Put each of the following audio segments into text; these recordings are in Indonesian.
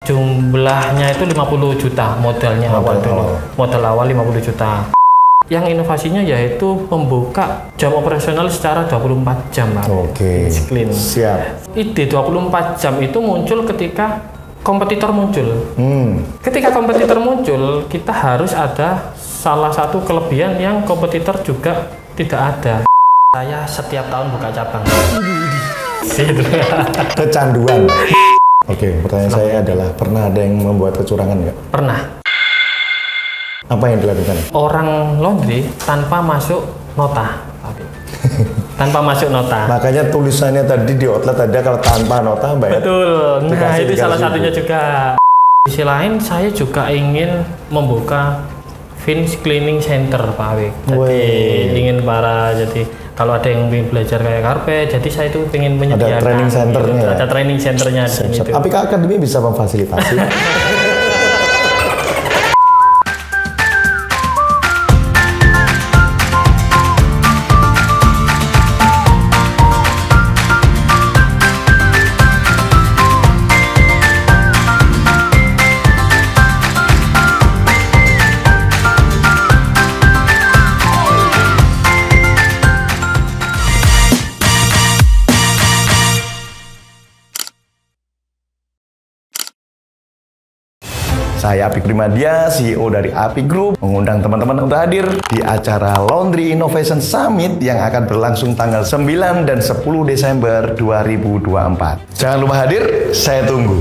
Jumlahnya itu 50 juta modalnya awal dulu. Modal awal 50 juta. Yang inovasinya yaitu membuka jam operasional secara 24 jam. Oke. Siap. Ide 24 jam itu muncul ketika kompetitor muncul. Ketika kompetitor muncul, kita harus ada salah satu kelebihan yang kompetitor juga tidak ada. Saya setiap tahun buka cabang. Kecanduan. Oke, pertanyaan saya adalah pernah ada yang membuat kecurangan nggak? Pernah. Apa yang dilakukan? Orang laundry tanpa masuk nota. Tanpa masuk nota. Makanya tulisannya tadi di outlet ada kalau tanpa nota bayar. Betul. Nah, itu salah satunya juga. Di sisi lain saya juga ingin membuka Vince Cleaning Center, Pak Awik. Jadi ingin jadi kalau ada yang ingin belajar kayak karpet, jadi saya itu ingin menyediakan. Ada training centernya. Ada training centernya di sini. Apik Academy bisa memfasilitasi. Saya Apik Primadia, CEO dari Apik Group, mengundang teman-teman untuk hadir di acara Laundry Innovation Summit yang akan berlangsung tanggal 9 dan 10 Desember 2024. Jangan lupa hadir, saya tunggu.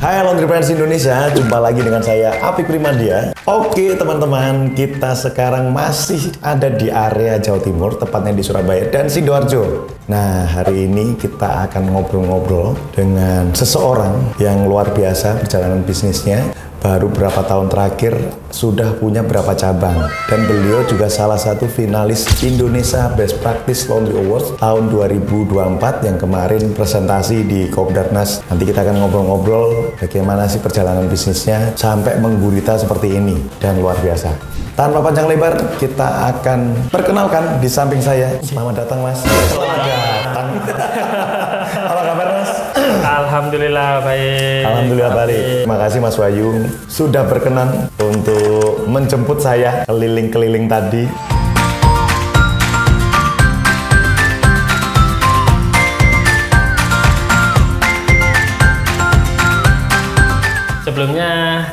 Hai Laundry Friends Indonesia, jumpa lagi dengan saya Apik Primadia. Oke teman-teman, kita sekarang masih ada di area Jawa Timur, tepatnya di Surabaya dan Sidoarjo. Nah, hari ini kita akan ngobrol-ngobrol dengan seseorang yang luar biasa perjalanan bisnisnya. Baru berapa tahun terakhir sudah punya berapa cabang, dan beliau juga salah satu finalis Indonesia Best Practice Laundry Awards tahun 2024 yang kemarin presentasi di Kopdarnas. Nanti kita akan ngobrol-ngobrol bagaimana sih perjalanan bisnisnya sampai menggurita seperti ini, dan luar biasa. Tanpa panjang lebar, kita akan perkenalkan di samping saya. Selamat datang Mas. Selamat datang. Apa kabar Mas? Alhamdulillah baik. Alhamdulillah baik. Terima kasih Mas Wahyu sudah berkenan untuk menjemput saya keliling-keliling tadi. Sebelumnya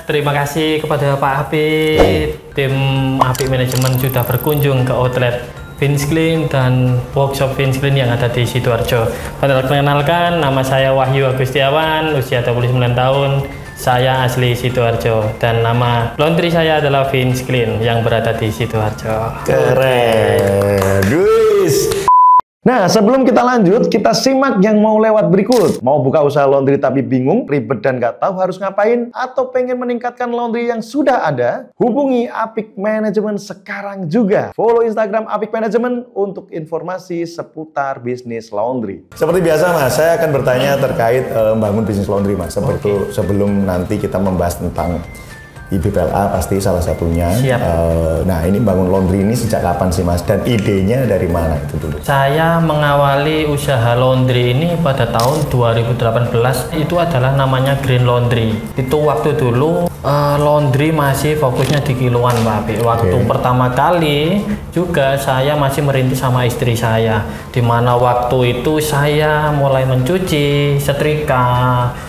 terima kasih kepada Pak Apik. Tim Apik Manajemen sudah berkunjung ke outlet Vince Clean dan workshop Vince Clean yang ada di Sidoarjo. Perkenalkan, nama saya Wahyu Agustiawan, usia 29 tahun. Saya asli Sidoarjo dan nama laundry saya adalah Vince Clean yang berada di Sidoarjo. Keren. Guys. Nah, sebelum kita lanjut, kita simak yang mau lewat berikut. Mau buka usaha laundry tapi bingung, ribet dan gak tahu harus ngapain, atau pengen meningkatkan laundry yang sudah ada? Hubungi Apik Management sekarang juga. Follow Instagram Apik Management untuk informasi seputar bisnis laundry. Seperti biasa Mas, saya akan bertanya terkait membangun bisnis laundry Mas. Sebelum nanti kita membahas tentang IBPLA pasti salah satunya. Nah, ini bangun laundry ini sejak kapan sih Mas? Dan idenya dari mana itu dulu? Saya mengawali usaha laundry ini pada tahun 2018. Itu adalah namanya Green Laundry. Itu waktu dulu laundry masih fokusnya di kiloan Pak Apik. Waktu pertama kali juga saya masih merintis sama istri saya. Dimana waktu itu saya mulai mencuci, setrika,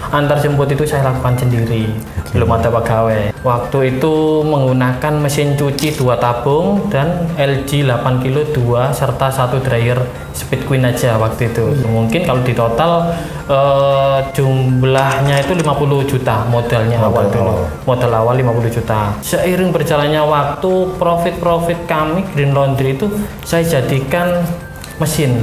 antar jemput itu saya lakukan sendiri. Belum ada pegawai. Waktu itu menggunakan mesin cuci 2 tabung dan LG 8 kilo 2 serta 1 dryer Speed Queen aja waktu itu. Mungkin kalau di total jumlahnya itu 50 juta modalnya awal dulu. Modal awal 50 juta. Seiring berjalannya waktu, profit kami Green Laundry itu saya jadikan mesin.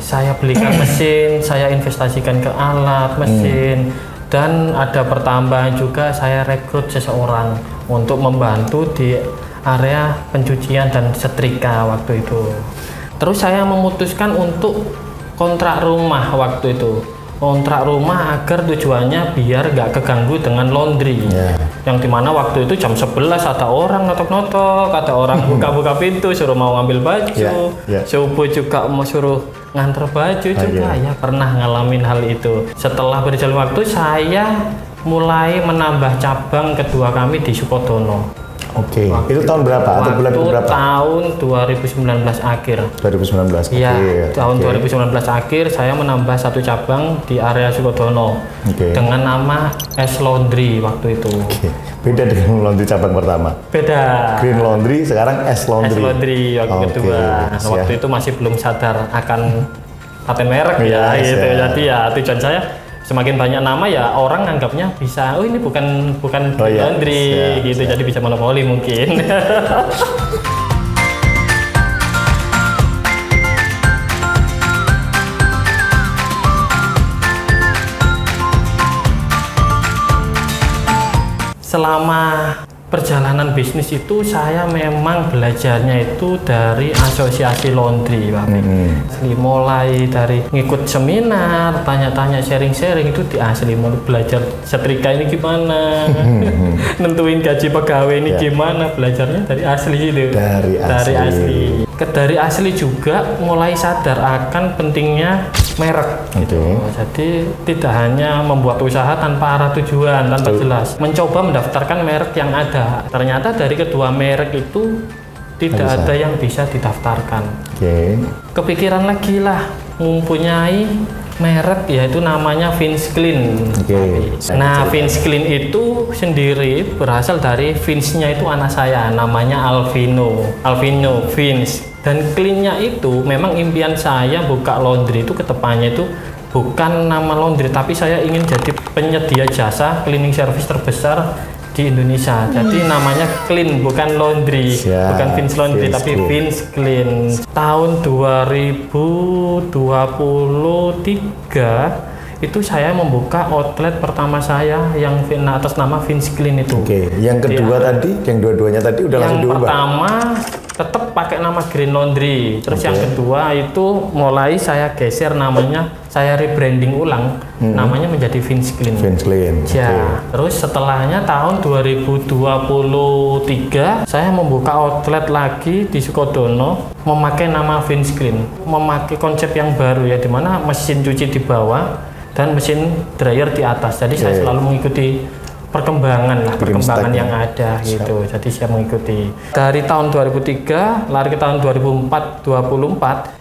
Saya belikan mesin, saya investasikan ke alat mesin. Dan ada pertambahan juga, saya rekrut seseorang untuk membantu di area pencucian dan setrika waktu itu. Terus saya memutuskan untuk kontrak rumah waktu itu. Kontrak rumah agar tujuannya biar nggak keganggu dengan laundry. Yang dimana waktu itu jam 11 ada orang notok-notok, ada orang buka-buka pintu suruh mau ngambil baju. Subuh juga mau suruh nganter baju juga ya pernah ngalamin hal itu. Setelah berjalan waktu saya mulai menambah cabang kedua kami di Sukodono. Oke, itu tahun berapa atau bulan berapa? Tahun 2019 akhir. 2019. Iya, tahun 2019 akhir saya menambah satu cabang di area Sukodono dengan nama S Laundry waktu itu. Beda dengan laundry cabang pertama. Beda. Green Laundry sekarang S Laundry. S Laundry waktu kedua. Nah, waktu itu masih belum sadar akan paten merek ya, gitu. Jadi ya tujuan saya semakin banyak nama ya orang anggapnya bisa, oh ini bukan laundry gitu, jadi bisa monopoli mungkin. Selama perjalanan bisnis itu saya memang belajarnya itu dari asosiasi laundry, Pak. Mulai dari ngikut seminar, tanya-tanya, sharing-sharing itu di asli, mau belajar setrika ini gimana, nentuin gaji pegawai ini gimana, belajarnya dari asli itu. Dari asli juga mulai sadar akan pentingnya merek gitu. Jadi tidak hanya membuat usaha tanpa arah tujuan, tanpa jelas. Mencoba mendaftarkan merek yang ada. Ternyata dari kedua merek itu tidak ada yang bisa didaftarkan. Kepikiran lagi lah mempunyai merek yaitu namanya Vince Clean. Nah, Vince Clean itu sendiri berasal dari Vince-nya itu anak saya, namanya Alvino Vince. Dan clean-nya itu memang impian saya buka laundry itu kedepannya itu bukan nama laundry, tapi saya ingin jadi penyedia jasa cleaning service terbesar di Indonesia. Jadi namanya Clean, bukan laundry, bukan Vince Laundry, tapi Vince Clean. Tahun 2023 itu saya membuka outlet pertama saya yang atas nama Vince Clean itu. Yang kedua yang dua-duanya tadi udah langsung diubah. Yang pertama tetap pakai nama Green Laundry. Terus yang kedua itu mulai saya geser namanya, saya rebranding ulang, namanya menjadi Vince Clean. Terus setelahnya tahun 2023 saya membuka outlet lagi di Sukodono memakai nama Vince Clean, memakai konsep yang baru ya, dimana mesin cuci di bawah dan mesin dryer di atas. Jadi saya selalu mengikuti perkembangan yang ada gitu. Jadi saya mengikuti dari tahun 2003 lari ke tahun 2024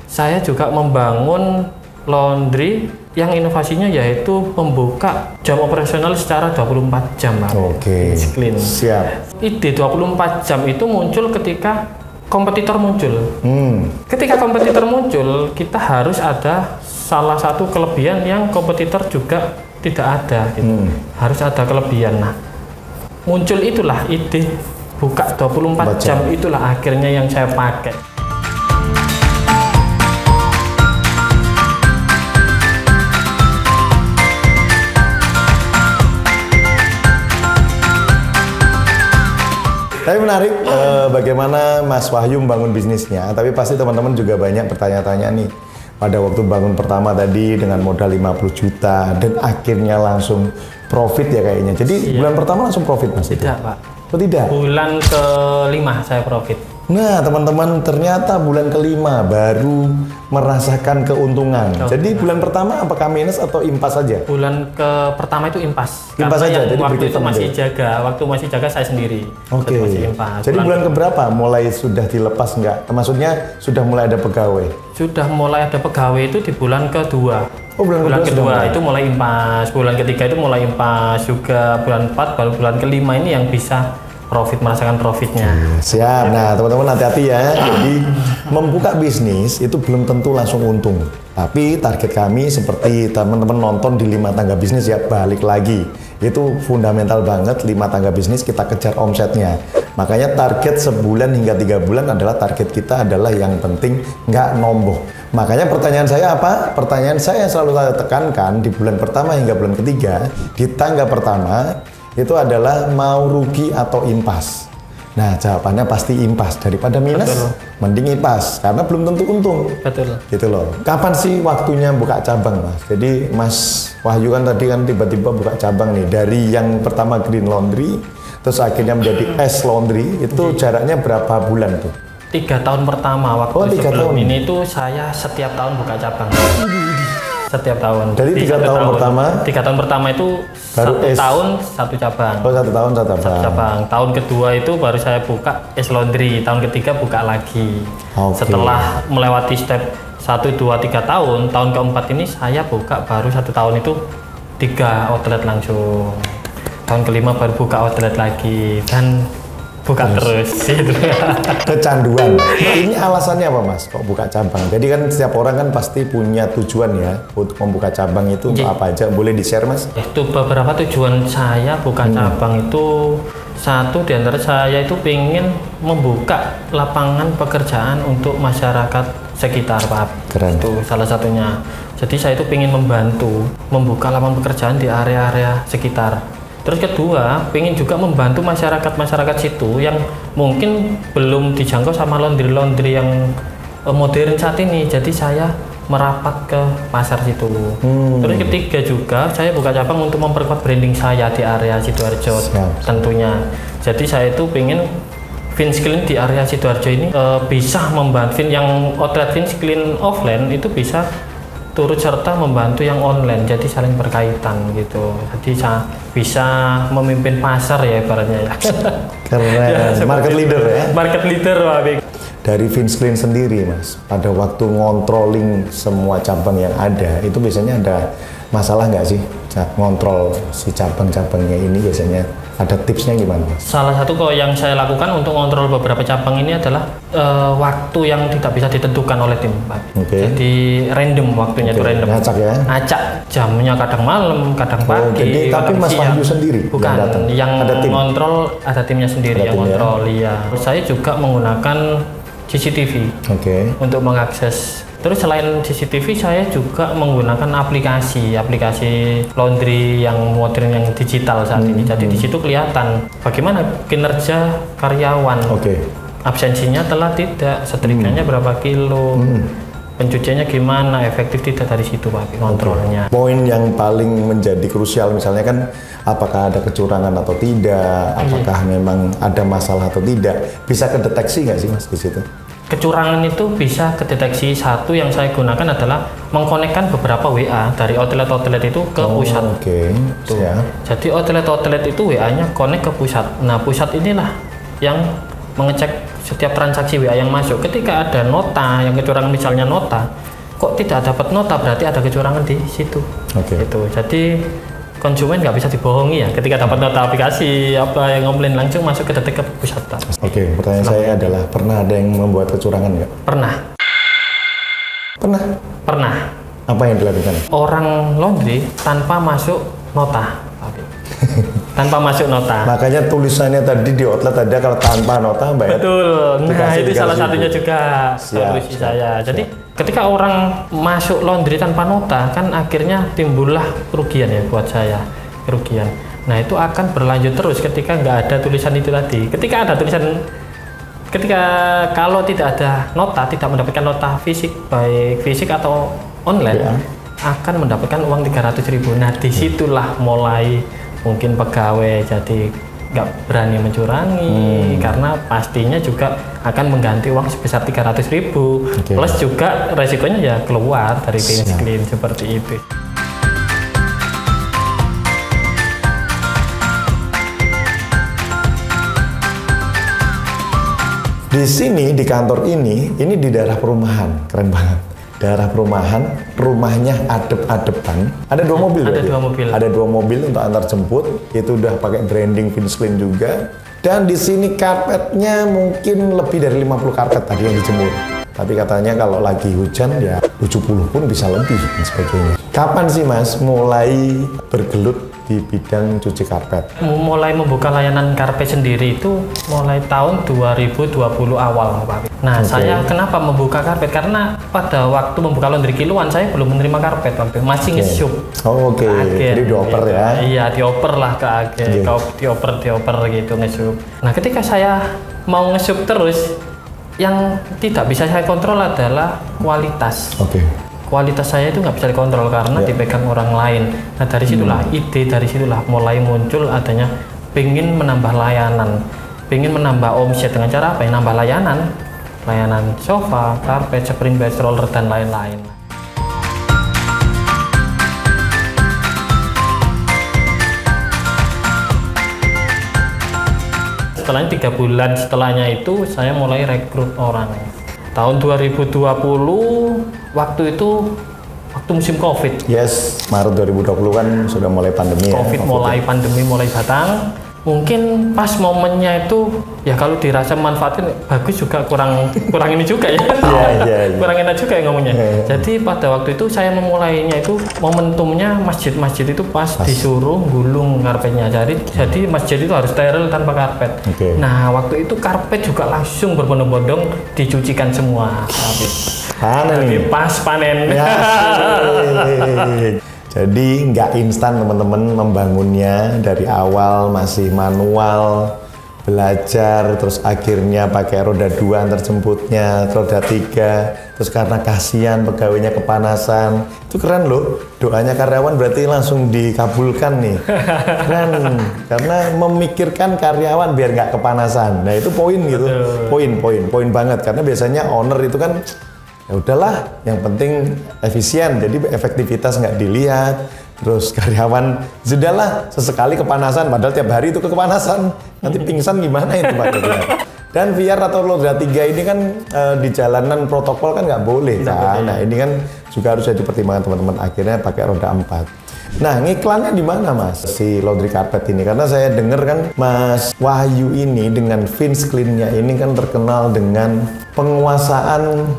saya juga membangun laundry yang inovasinya yaitu membuka jam operasional secara 24 jam. Clean. Ide 24 jam itu muncul ketika kompetitor muncul. Ketika kompetitor muncul, kita harus ada salah satu kelebihan yang kompetitor juga tidak ada gitu. Harus ada kelebihan. Nah, muncul itulah ide buka 24 jam itulah akhirnya yang saya pakai. Tapi menarik bagaimana Mas Wahyu membangun bisnisnya, tapi pasti teman-teman juga banyak bertanya-tanya nih. Pada waktu bangun pertama tadi dengan modal 50 juta dan akhirnya langsung profit ya kayaknya. Jadi bulan pertama langsung profit Mas? Tidak Pak. Oh tidak? Bulan ke-5 saya profit. Nah teman-teman, ternyata bulan ke-5 baru merasakan keuntungan. Jadi bulan pertama apakah minus atau impas saja? Bulan pertama itu impas. Impas saja. Jadi waktu itu masih jaga. Waktu masih jaga saya sendiri. Jadi bulan keberapa mulai sudah dilepas enggak? Maksudnya sudah mulai ada pegawai? Sudah mulai ada pegawai itu di bulan kedua. Bulan kedua itu mulai impas. Bulan ketiga itu mulai impas juga. Bulan 4 baru bulan ke-5 ini yang bisa merasakan profitnya. Siap. Nah teman-teman hati-hati ya. Jadi membuka bisnis itu belum tentu langsung untung. Tapi target kami seperti teman-teman nonton di 5 tangga bisnis ya, balik lagi. Itu fundamental banget, 5 tangga bisnis kita kejar omsetnya. Makanya target sebulan hingga 3 bulan adalah target kita, adalah yang penting nggak nombok. Makanya pertanyaan saya apa? Pertanyaan saya selalu saya tekankan di bulan pertama hingga bulan ketiga, di tangga pertama itu adalah mau rugi atau impas. Nah jawabannya pasti impas, daripada minus mending impas karena belum tentu untung. Gitu loh. Kapan sih waktunya buka cabang Mas? Jadi Mas Wahyu kan tadi kan tiba-tiba buka cabang nih, dari yang pertama Green Laundry terus akhirnya menjadi S Laundry, itu jaraknya berapa bulan tuh? 3 tahun pertama waktu sebelum ini itu saya setiap tahun buka cabang. Setiap tahun. Jadi 3 tahun pertama? 3 tahun pertama itu baru 1 tahun 1 cabang. Oh, 1 tahun 1 cabang. Tahun kedua itu baru saya buka es laundry. Tahun ketiga buka lagi. Setelah melewati step 1, 2, 3 tahun, tahun keempat ini saya buka baru 1 tahun itu 3 outlet langsung. Tahun kelima baru buka outlet lagi dan buka terus gitu. Kecanduan. Ini alasannya apa Mas kok buka cabang? Jadi kan setiap orang kan pasti punya tujuan ya untuk membuka cabang itu apa aja, boleh di-share Mas? Itu beberapa tujuan saya buka cabang itu, satu diantara saya itu pengen membuka lapangan pekerjaan untuk masyarakat sekitar Pak. Keren. Itu salah satunya. Jadi saya itu pengen membantu membuka lapangan pekerjaan di area-area sekitar. Terus kedua, pengen juga membantu masyarakat situ yang mungkin belum dijangkau sama laundry yang modern saat ini. Jadi saya merapat ke pasar situ. Terus ketiga juga, saya buka cabang untuk memperkuat branding saya di area Sidoarjo tentunya. Jadi saya itu pengen Vince Clean di area Sidoarjo ini bisa membantu yang outlet Vince Clean offline itu bisa turut serta membantu yang online, jadi saling berkaitan gitu. Jadi saya bisa memimpin pasar ya ibaratnya ya. Keren. Ya, market leader ya. Market leader Pak. Dari Vince Clean sendiri Mas, pada waktu ngontrolling semua cabang yang ada, itu biasanya ada masalah nggak sih ngontrol si cabang-cabangnya ini? Biasanya ada tipsnya gimana Mas? Salah satu kok yang saya lakukan untuk ngontrol beberapa cabang ini adalah waktu yang tidak bisa ditentukan oleh tim Pak. Jadi random waktunya itu random. Ngacak ya? Ngacak, jamnya kadang malam, kadang pagi. Jadi tapi Mas Wahyu sendiri? Bukan, yang ngontrol ada timnya sendiri yang ngontrol ya. Saya juga menggunakan CCTV untuk mengakses. Terus selain CCTV saya juga menggunakan aplikasi laundry yang modern yang digital saat ini. Jadi di situ kelihatan bagaimana kinerja karyawan. Absensinya telah tidak, setrikanya berapa kilo, pencuciannya gimana, efektif tidak, dari situ Pak kontrolnya. Poin yang paling menjadi krusial misalnya kan apakah ada kecurangan atau tidak, apakah memang ada masalah atau tidak, bisa kedeteksi nggak sih Mas di situ? Kecurangan itu bisa kedeteksi. Satu yang saya gunakan adalah mengkonekkan beberapa WA dari outlet-outlet itu ke pusat. Jadi outlet-outlet itu WA-nya connect ke pusat. Nah pusat inilah yang mengecek setiap transaksi WA yang masuk. Ketika ada nota yang kecurangan, misalnya nota, kok tidak dapat nota, berarti ada kecurangan di situ. Gitu. Jadi konsumen nggak bisa dibohongi ya. Ketika dapat nota aplikasi apa yang komplain, langsung masuk ke detik ke pusat. Pertanyaan saya adalah pernah ada yang membuat kecurangan nggak? Pernah. Pernah. Apa yang dilakukan? Orang laundry tanpa masuk nota. Tanpa masuk nota. Makanya tulisannya tadi di outlet ada kalau tanpa nota bayar. Betul. Nah itu salah satunya juga solusi saya. Jadi ketika orang masuk laundry tanpa nota kan akhirnya timbullah kerugian ya buat saya. Kerugian. Nah itu akan berlanjut terus ketika nggak ada tulisan itu tadi. Ketika ada tulisan, kalau tidak ada nota, tidak mendapatkan nota fisik, baik fisik atau online, akan mendapatkan uang 300.000. Nah disitulah mulai mungkin pegawai jadi nggak berani mencurangi, karena pastinya juga akan mengganti uang sebesar 300.000. Plus juga resikonya ya keluar dari Vince Clean seperti itu. Di sini, di kantor ini di daerah perumahan, keren banget. Daerah perumahan, rumahnya adep-adepan. Ada 2 mobil. Ada 2 mobil untuk antar jemput. Itu udah pakai branding Vince Clean juga. Dan di sini karpetnya mungkin lebih dari 50 karpet tadi yang dijemur. Tapi katanya kalau lagi hujan ya 70 pun bisa lebih dan sebagainya. Kapan sih Mas mulai bergelut di bidang cuci karpet? Mulai membuka layanan karpet sendiri itu mulai tahun 2020 awal Pak. Nah saya kenapa membuka karpet? Karena pada waktu membuka laundry kiloan saya belum menerima karpet waktu masih nge-shop. Jadi dioper ya? Iya dioper lah ke agen, dioper gitu nge-shop. Nah ketika saya mau nge-shop terus, yang tidak bisa saya kontrol adalah kualitas. Kualitas saya itu nggak bisa dikontrol karena dipegang orang lain. Nah dari situlah dari situlah mulai muncul adanya pengen menambah layanan, pengen menambah omset dengan cara apa ya? Nambah layanan. layanan sofa, karpet, spring bed, roller dan lain-lain. Setelahnya 3 bulan setelahnya itu saya mulai rekrut orang. Tahun 2020 waktu itu waktu musim COVID. Yes, Maret 2020 kan sudah mulai pandemi. Pandemi mulai datang. Mungkin pas momennya itu ya kalau dirasa manfaatin bagus juga kurang ini juga ya. Kurang enak juga ya ngomongnya. Jadi pada waktu itu saya memulainya itu momentumnya masjid itu pas disuruh gulung karpetnya. Jadi masjid itu harus steril tanpa karpet. Nah waktu itu karpet juga langsung berbondong-bondong dicucikan semua. Jadi pas panen. Jadi nggak instan teman-teman membangunnya, dari awal masih manual, belajar, terus akhirnya pakai roda 2 antar jemputnya, roda 3, terus karena kasihan pegawainya kepanasan. Itu keren loh, doanya karyawan berarti langsung dikabulkan nih. Keren, karena memikirkan karyawan biar nggak kepanasan. Nah itu poin gitu, poin banget, karena biasanya owner itu kan ya udahlah, yang penting efisien, jadi efektivitas nggak dilihat, terus karyawan sudahlah sesekali kepanasan, padahal tiap hari itu kepanasan, nanti pingsan gimana itu Pak. Dan VR atau roda 3 ini kan di jalanan protokol kan nggak boleh kan, nah ini kan juga harus jadi pertimbangan teman-teman, akhirnya pakai roda 4. Nah, ngiklannya di mana Mas si laundry carpet ini? Karena saya dengar kan Mas Wahyu ini dengan Vince Clean-nya ini kan terkenal dengan penguasaan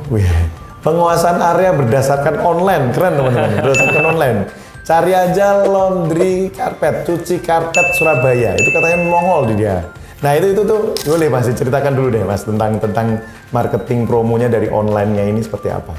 area berdasarkan online. Keren teman-teman, berdasarkan online. Cari aja laundry carpet, cuci karpet Surabaya. Itu katanya nongol di dia. Nah, itu tuh boleh Mas ceritakan dulu deh Mas tentang marketing promonya dari online-nya ini seperti apa?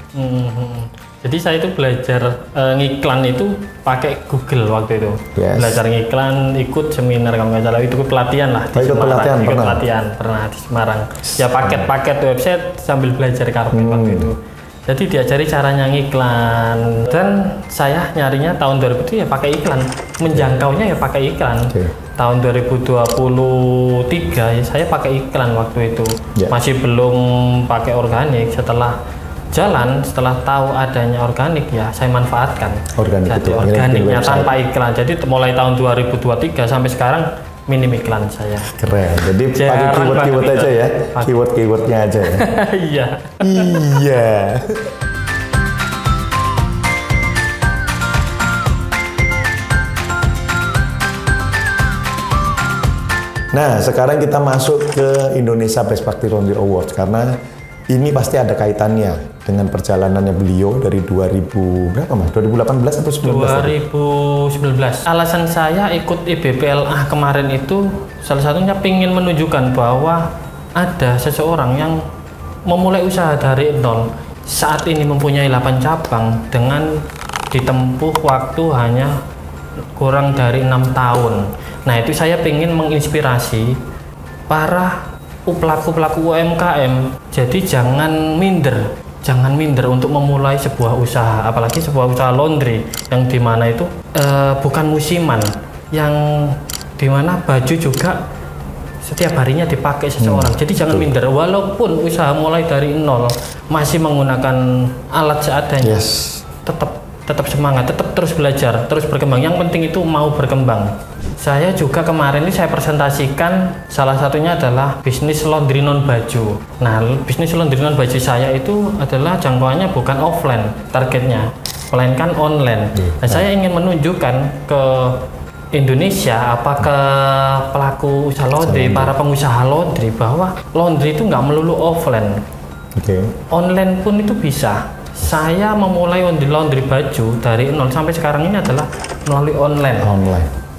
Jadi saya itu belajar ngiklan itu pakai Google waktu itu. Belajar ngiklan, ikut seminar kalau nggak salah, itu pelatihan lah di Semarang. Pelatihan pernah di Semarang. Ya paket website sambil belajar karpet waktu itu. Jadi diajari caranya ngiklan, dan saya nyarinya tahun 2000 itu ya pakai iklan, menjangkaunya ya pakai iklan. Tahun 2023 ya saya pakai iklan waktu itu. Masih belum pakai organik. Setelah tahu adanya organik ya saya manfaatkan. Organiknya tanpa iklan. Jadi mulai tahun 2023 sampai sekarang minim iklan saya. Keren. Jadi pakai keyword aja ya. Keywordnya aja ya. Iya. Nah, sekarang kita masuk ke Indonesia Best Practice Laundry Awards, karena ini pasti ada kaitannya dengan perjalanannya beliau dari 2018 atau 2019. Alasan saya ikut IBPLA kemarin itu salah satunya ingin menunjukkan bahwa ada seseorang yang memulai usaha dari nol, saat ini mempunyai 8 cabang dengan ditempuh waktu hanya kurang dari 6 tahun. Nah, itu saya ingin menginspirasi para pelaku UMKM. Jadi jangan minder untuk memulai sebuah usaha, apalagi sebuah usaha laundry yang dimana itu bukan musiman, yang dimana baju juga setiap harinya dipakai seseorang. Jadi jangan minder, walaupun usaha mulai dari nol, masih menggunakan alat seadanya, tetap semangat, tetap terus belajar, terus berkembang. Yang penting itu mau berkembang. Saya juga kemarin ini saya presentasikan, salah satunya adalah bisnis laundry non baju. Nah, bisnis laundry non baju saya itu adalah jangkauannya bukan offline targetnya, melainkan online. Nah, saya ingin menunjukkan ke Indonesia, apa ke pelaku usaha laundry, para pengusaha laundry, bahwa laundry itu nggak melulu offline. Online pun itu bisa. Saya memulai laundry baju dari nol sampai sekarang ini adalah melalui online.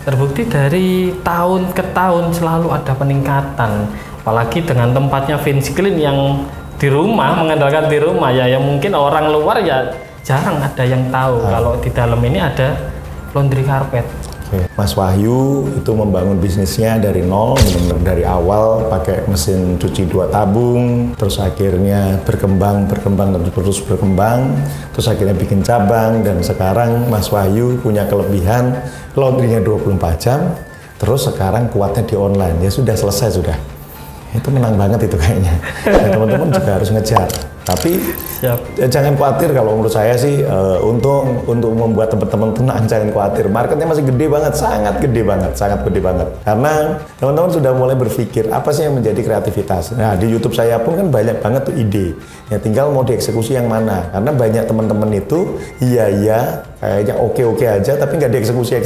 Terbukti dari tahun ke tahun selalu ada peningkatan, apalagi dengan tempatnya Vince Clean yang di rumah, mengandalkan di rumah ya, yang mungkin orang luar ya jarang ada yang tahu kalau di dalam ini ada laundry carpet. Mas Wahyu itu membangun bisnisnya dari nol, benar-benar dari awal pakai mesin cuci 2 tabung, terus akhirnya berkembang, terus akhirnya bikin cabang, dan sekarang Mas Wahyu punya kelebihan laundrynya 24 jam, terus sekarang kuatnya di online. Ya sudah selesai sudah. itu menang banget itu kayaknya. Nah, teman-teman juga harus ngejar. Tapi jangan khawatir, kalau menurut saya sih untuk membuat teman-teman tenang, jangan khawatir. Marketnya masih gede banget, sangat gede banget. Karena teman-teman sudah mulai berpikir apa sih yang menjadi kreativitas. Nah, di YouTube saya pun kan banyak banget tuh ide. Ya tinggal mau dieksekusi yang mana. Karena banyak teman-teman itu iya kayaknya oke aja tapi nggak dieksekusi.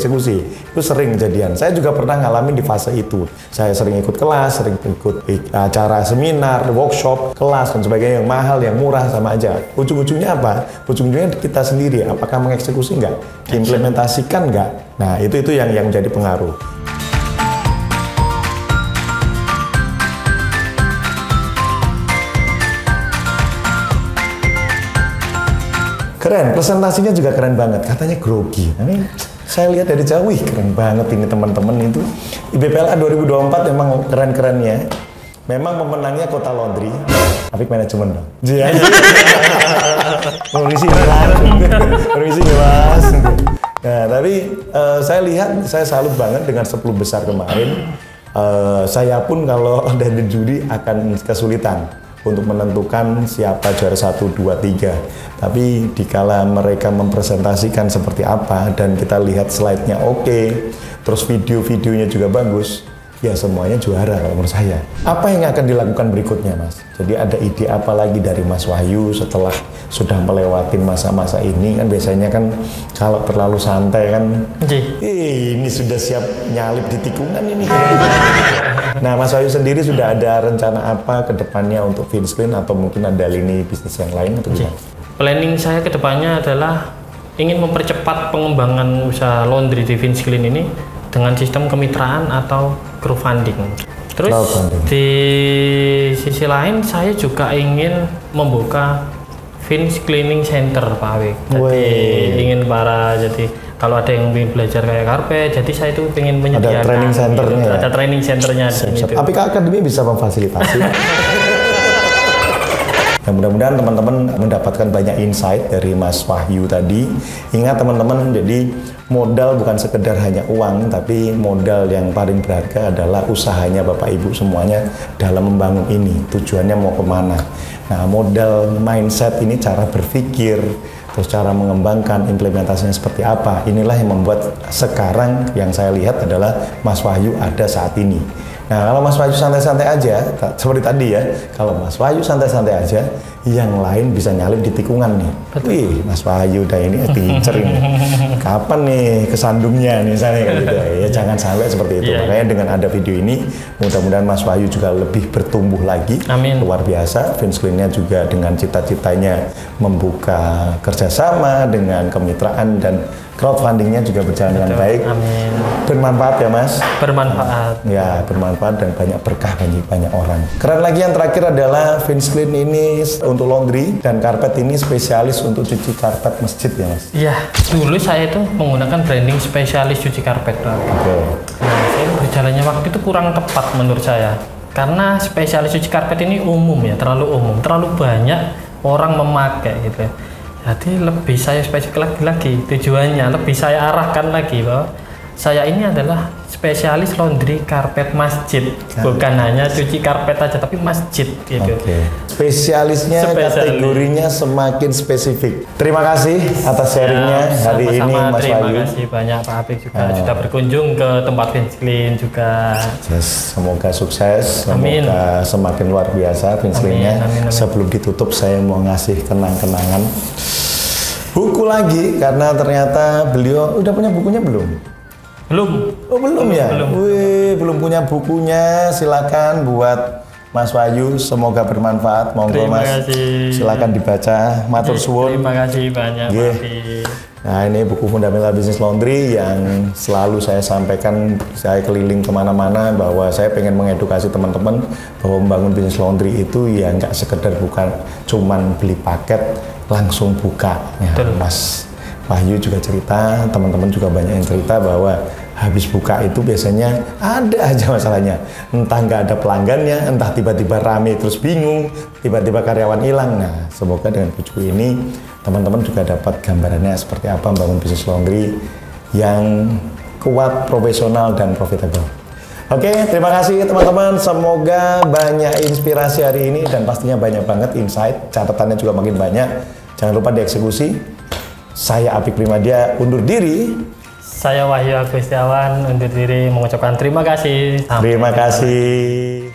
Itu sering kejadian. Saya juga pernah ngalamin di fase itu. Saya sering ikut kelas, sering ikut acara seminar, workshop, kelas dan sebagainya yang mahal, yang murah sama aja. Ujung-ujungnya apa? Ujung-ujungnya kita sendiri. Apakah mengeksekusi nggak? Diimplementasikan nggak? Nah itu yang menjadi pengaruh. Keren, presentasinya juga keren banget. Katanya grogi. Ini saya lihat dari jauh, keren banget ini teman-teman itu. IBPLA 2024 memang keren-kerennya. Memang pemenangnya Kota Laundry. Apik Manajemen dong. Iya. Permisi Mas. Nah, tapi saya lihat, saya salut banget dengan 10 besar kemarin. Saya pun kalau dari juri akan kesulitan untuk menentukan siapa juara 1, 2, 3. Tapi dikala mereka mempresentasikan seperti apa dan kita lihat slide-nya oke, terus video-videonya juga bagus, ya semuanya juara kalau menurut saya. Apa yang akan dilakukan berikutnya, Mas? Jadi ada ide apa lagi dari Mas Wahyu setelah sudah melewati masa-masa ini? Kan biasanya kan kalau terlalu santai kan, ini sudah siap nyalip di tikungan ini. Nah, Mas Wahyu sendiri sudah ada rencana apa ke depannya untuk Finsclean atau mungkin ada lini bisnis yang lain atau gimana? Planning saya ke depannya adalah ingin mempercepat pengembangan usaha laundry di Finsclean ini dengan sistem kemitraan atau crowdfunding. Terus di sisi lain saya juga ingin membuka Fins Cleaning Center, Pak Awik. Jadi ingin jadi kalau ada yang ingin belajar kayak karpet, jadi saya itu ingin menyediakan ada training centernya. Gitu. Ada training centernya di situ. APK Academy bisa memfasilitasi. Ya, mudah-mudahan teman-teman mendapatkan banyak insight dari Mas Wahyu tadi. Ingat teman-teman, jadi modal bukan sekedar hanya uang, tapi modal yang paling berharga adalah usahanya Bapak Ibu semuanya dalam membangun ini. Tujuannya mau kemana? Nah, modal mindset ini, cara berpikir, terus cara mengembangkan implementasinya seperti apa. Inilah yang membuat sekarang yang saya lihat adalah Mas Wahyu ada saat ini. Nah, kalau Mas Wahyu santai-santai aja, seperti tadi ya, kalau Mas Wahyu santai-santai aja, yang lain bisa nyalip di tikungan nih. Wih, Mas Wahyu udah ini diincer ini. Kapan nih kesandungnya nih, misalnya gitu ya. Jangan sampai seperti itu. Makanya dengan ada video ini, mudah-mudahan Mas Wahyu juga lebih bertumbuh lagi. Amin. Luar biasa. Finsclean-nya juga dengan cita-citanya membuka kerjasama dengan kemitraan dan crowdfundingnya juga berjalan dengan baik. Amin. Bermanfaat ya Mas? Bermanfaat. Ya, bermanfaat dan banyak berkah bagi banyak orang. Keren lagi yang terakhir adalah Finsclean ini untuk laundry dan karpet ini spesialis untuk cuci karpet masjid ya Mas? Iya, dulu saya itu menggunakan branding spesialis cuci karpet. Oke. Nah, saya berjalannya waktu itu kurang tepat menurut saya. Karena spesialis cuci karpet ini umum ya, terlalu umum, terlalu banyak orang memakai gitu ya. Jadi lebih saya spesifik lagi tujuannya, lebih saya arahkan lagi bahwa saya ini adalah spesialis laundry karpet masjid, bukan hanya cuci karpet aja tapi masjid gitu. Spesialisnya, kategorinya semakin spesifik. Terima kasih atas sharingnya hari ini Mas Wahyu. Terima kasih banyak Pak Apik juga sudah berkunjung ke tempat Finsclean juga. Semoga sukses, semoga semakin luar biasa Finsclean-nya. Sebelum ditutup saya mau ngasih kenang-kenangan buku lagi karena ternyata beliau udah punya bukunya belum? Belum. Oh belum ya? Wih, belum punya bukunya. Silakan buat Mas Wahyu, semoga bermanfaat. Monggo Mas. Silakan dibaca. Matur suwun. Terima kasih banyak. Nah ini buku Fundamental Business Laundry yang selalu saya sampaikan, saya keliling kemana-mana bahwa saya pengen mengedukasi teman-teman bahwa membangun bisnis laundry itu ya nggak sekedar bukan cuman beli paket langsung buka. Ya, Mas Wahyu juga cerita, teman-teman juga banyak yang cerita bahwa habis buka itu biasanya ada aja masalahnya. Entah nggak ada pelanggannya, entah tiba-tiba rame terus bingung, tiba-tiba karyawan hilang. Nah, semoga dengan buku ini teman-teman juga dapat gambarannya seperti apa membangun bisnis laundry yang kuat, profesional, dan profitable. Oke, terima kasih teman-teman. Semoga banyak inspirasi hari ini dan pastinya banyak banget insight. Catatannya juga makin banyak. Jangan lupa dieksekusi. Saya Apik Primadia undur diri. Saya Wahyu Agustiawan undur diri mengucapkan terima kasih. Terima kasih.